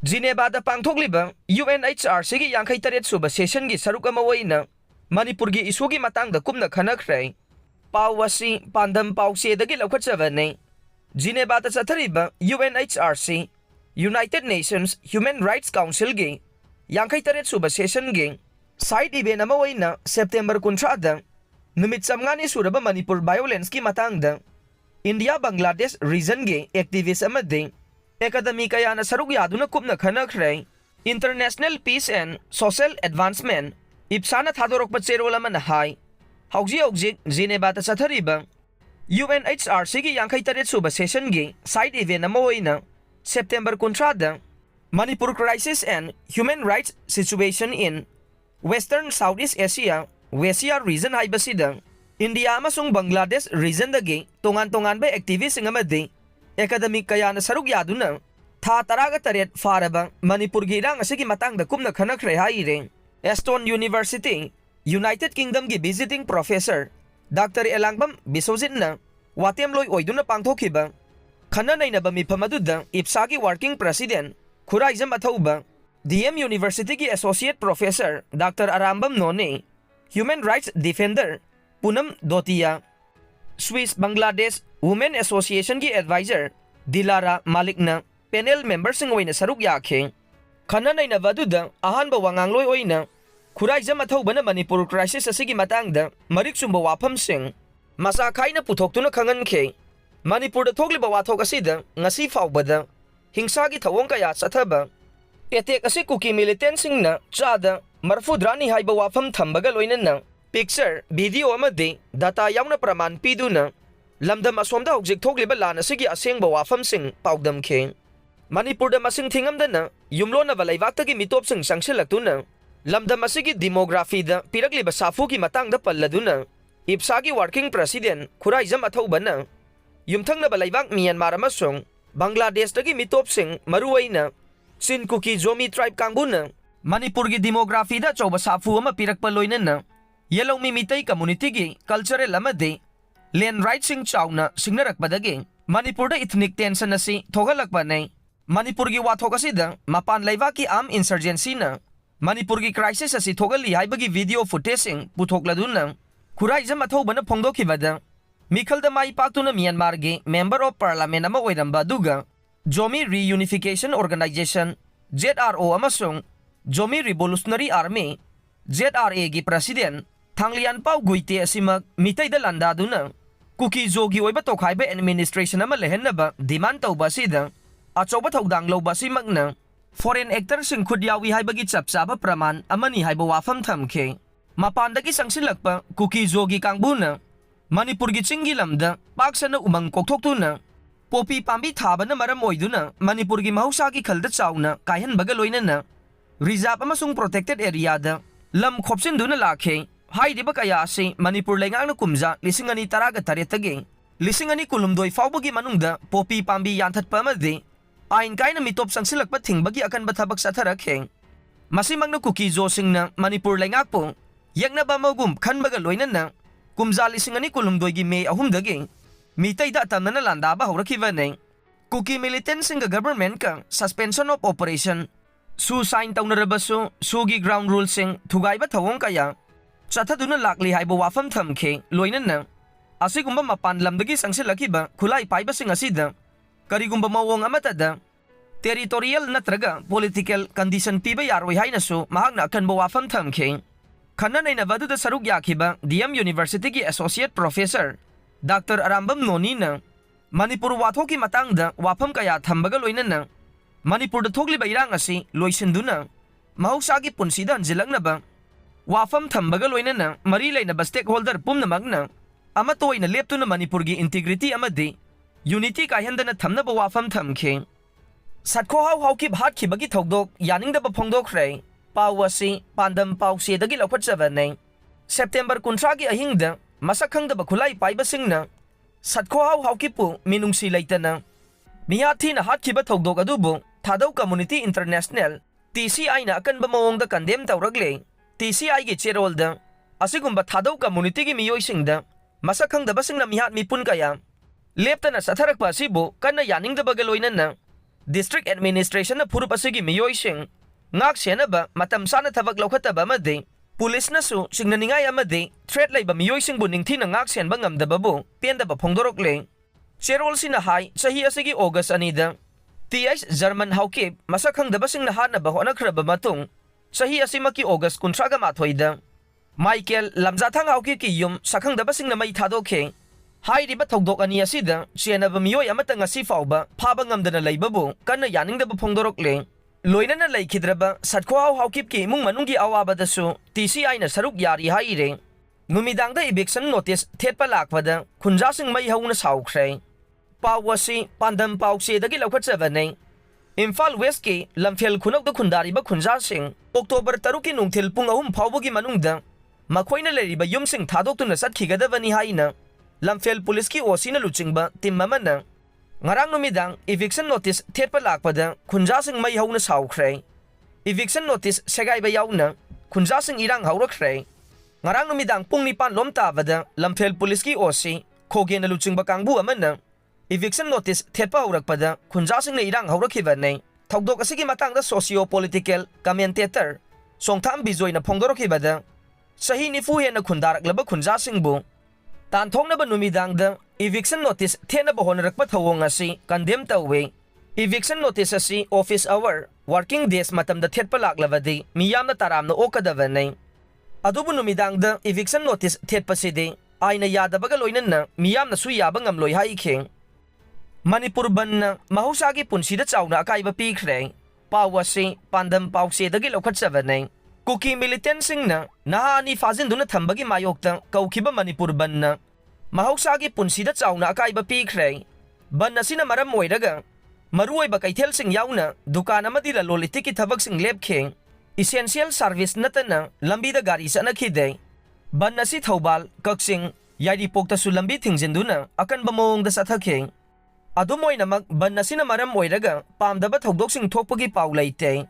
Geneva da Pangthokpa UNHRC gi Yankai Taret Suba Session gi Saruk Amawaina Manipur gi isu gi Matangda Kupna Khannakhre Pawasi Pandam Pause dagi Laukachavane Geneva da Sathariba UNHRC United Nations Human Rights Council gi Yankai Taret Suba Session gi Side event Amawaina September Kuntrada Numit Samngani Suraba Manipur violence ki Matangda India Bangladesh region gi activist amade Academy kaya na saruk yaduna Kupna Khannakhre International Peace and Social Advancement Ipsana thadorok patserol man hai Hauji Geneva da Sathariba UNHRC gi Yankai Taret Suba Session gi side event amawaina September Kuntrada Manipur Crisis and Human Rights Situation in Western Southeast Asia Westia region haibasida India amasung Bangladesh region dagi tongan ba activist amade Academic kaya na saruk yaduna tha taraga taret faraba Manipur gi rang asigi Matangda Kupna Khannakhre haire Aston University United Kingdom gi visiting professor Dr. Elangbam Bisojit na watem loy oiduna pangthokhiba khana naina ba mifam aduda IPSA gi working president Khuraijam Athauba DM University gi associate professor Dr. Arambam None Human Rights Defender Punam Dotia Swiss Bangladesh Women Association ki advisor Dilara Malikna panel members sing oina saruk yakhe khana naina vaduda ahanba wangangloi oina Khuraijam Athauba na Manipur crisis asigi matangda marik sumba wafam sing masa khaina puthoktuna khangankhe Manipur da thogliba wathok asida ngasi faubada hingsa gi thawong kaya sathaba attack asi kuki militant singna chada marfudrani haiba wafam thambaga loinana picture video amade data yauna praman piduna lamdam asomda hojik thogliba lana sigi asengba wafam sing paudam khe Manipur da masing thingamdana yumlona balaibakta gi mitop sing sangsilaktuna lamdam asigi demography da piragliba safu gi matangda palladuna IPSA gi working president Khuraijam Athauba na yumthangna balaibak Myanmar amasung Bangladesh dagi mitop sing maruwaina Sin Kuki Zomi tribe kangbuna Manipur gi demography da choba safu ama pirakpa loinana yellow mi mitai community gi cultural amade land rights sing chawna singnarakpadagi Manipur da ethnic tension asi thogalakpa nei Manipur gi wathok asida mapan laiwa ki armed insurgency na Manipur gi crisis asi thogali haibagi video footage sing puthokladuna Khuraijam Athauba na phongdokhibada Mikhalda mai paktuna Myanmar gi member of parliament ama oiramba duga Zomi Reunification Organization ZRO amasung Zomi Revolutionary Army ZRA gi president Thanglian Pau Guite asimak mitai da landaduna Kuki Zogi oiba tokhaiba administration ama lehennaba demand tauba sida achoba thodang loba simagna foreign actor sing khudyawi haibagi chapchaba praman amani haiba wafam thamkhe mapandagi sangsilakpa Kuki Zogi kangbuna Manipur gi chingi lamda paksana umang kokthokuna Popi pambi thabana maram oiduna Manipur gi mahausa gi khalda chawna kaihan baga loinana reserve amasung protected area da lam khopsin duna lakhe haidiba kaya ase Manipur lengang kumja lisingani taraga taretagi lisingani kulumdoi fawbagi manungda popi pambi yanthatpa amade ain kaina mitop sangsilakpa thingbagi akan bathabak satharakhe masimangna Kuki Jo singna Manipur lengakpo yakna ba magum khanbaga loinana kumja lisingani kulumdoi gi me ahumdagi Mitai da tamna landa ba horakhiwane Kuki militant singa government ka suspension of operation su sign taunarabasu sugi ground rules sing thugaiba thawong kaya chathaduna lakli haibo wafam thamkhe loinana asigumba mapan lamdagi sangsilakiba khulai paiba sing asida karigumba mawong amata da territorial natraga political condition piba yaroi hainasu mahakna kanba wafam thamkhe khanna naina vaduda saruk yakhiba DM University gi associate professor Dr. Arambam Noni na Manipur wathoki matangda wafam kaya thambaga loinana Manipur da thogliba irang asi loisinduna mahausagi punsida anjilagnaba wafam thambaga loinana mari lainaba stakeholder pumnamagna ama toina leptuna Manipur gi integrity amadi unity kaihandana thamnaba wafam thamkhe satko hauki bhatkibagi thogdok yaningdaba phongdokhre pawasi pandam pause dagi lokhatchabane September 13 gi ahingda Masakhangdaba khulai paiba singna satko haukipu minungsi leitana miyathi na hatkiba thogdok adubu thadau community international TCI na akanba mawongda condemn tawragle TCI gi cherolda asigumba thadau community gi miyoisingda masakhangdaba singna mihat mipun kaya leptana satharakpa asibu kanna yaningdaba galoinana district administration furup asigi miyoising ngak senaba matam sana thabak lokhataba amadi police nasu singnaningai amadi threat laiba miyoising bu ningthina ngak senba ngamdababu pendaba phongdorokle cherol sina hai sahi asigi august anida ts german hauke masakhangdaba singna hanaba honakraba matung sahi asimaki august kuntraga mathoida michael lamjathang hauke ki yum sakhangdaba singna mai thadokhe hairiba thogdok ani asida chenaba miyoi amata ngasi fauba phaba ngamdana leibabu kanna yaningdaba phongdorokle loinana leikidraba satkhwau haukip ki imung manunggi awabadasu TCI na saruk yari haire numidangda eviction notice thetpa lakpada khunjasing mai hauna saukhre pawasi pandam pause dagi lokhatchabane Imphal West ki lamphel khunok da khundariba khunjasing October 3 ki nungthil pung 3 phawbugi manungda makhoina leriba yumsing thadoktuna satkhigadaani haina lamphel police ki osina luchingba tim mamana ngarang numidang eviction notice thetpa lakpada khunjasing mai hauna saukhre eviction notice segaiba yauna khunjasing irang haurakre ngarang numidang pung 9 lom tabada lamphel police ki osi khogena luchingba kangbu amana eviction notice thetpa haurakpada khunjasing na irang haurakibane thogdok asigi matangda socio political commentator songtham bijoy na phongdorokibada sahi nifu hena khundaraklaba khunjasing bu tanthongnaba numidangda eviction notice thenaba honarakpa thawong asi condemn tawwe eviction notice asi office hour working days matamda thetpa laklabadi miyamna taramna okadavane adubu numidangda eviction notice thetpa sidi aina yadabaga loinanna miyamna su yaba ngamloi haikhe Manipur banna mahusagi punsida chauna akaiba pikre pawasi pandam pause dagi lokhatchabane kuki militant singna nahani fazinduna thambagi mayokta kaukhiba Manipur banna mahusagi punsida chauna akaiba pikre banna sina maram oiraga maruoiba kaithel sing yauna dukan amadi la lolitiki thabak sing lepkhe essential service natana lambida gari sanakhide banna si Thobal Kaksing Yairipokta su lambi thingjinduna akan bamong da sathakhe adumoy namak banna sina maram oiraga pamdaba thogdok sing thokpagi paw leite